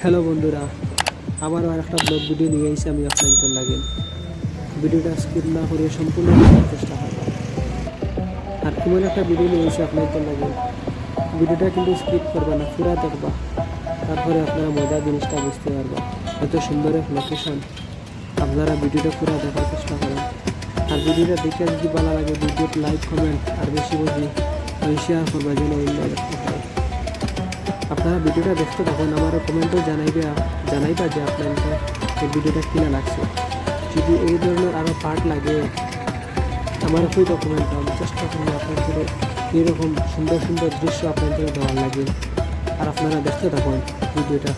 Hello বন্ধুরা, আবারও আরেকটা ব্লগ ভিডিও নিয়ে এসে আমি আপনাদের লাগে ভিডিওটা স্কিপ না করে সম্পূর্ণ দেখার চেষ্টা করব। আর এমন একটা ভিডিও নিয়ে এসে আপনাদের লাগে ভিডিওটা কিন্তু স্কিপ করবা না, পুরা দেখবা, তারপরে আপনারা মজার জিনিসটা বুঝতে পারবা। এত সুন্দর এক লোকেশন, আপনারা ভিডিওটা পুরা দেখার চেষ্টা করেন। আর ভিডিওটা দেখে যদি ভালো লাগে ভিডিওতে লাইক কমেন্ট আর বেশি বেশি শেয়ার করবা যেন অন্য দেখতে পারে। আপনারা ভিডিওটা দেখতে তখন আমার কমেন্টও জানাইবা যে আপনাদের এই ভিডিওটা কিনা লাগছে। যদি এই ধরনের আরও পার্ট লাগে আমার খুবই কমেন্ট আমি চেষ্টা করবো আপনাদের এরকম সুন্দর সুন্দর দৃশ্য আপনাদের দেওয়ার লাগে। আর আপনারা দেখতে থাকুন ভিডিওটা।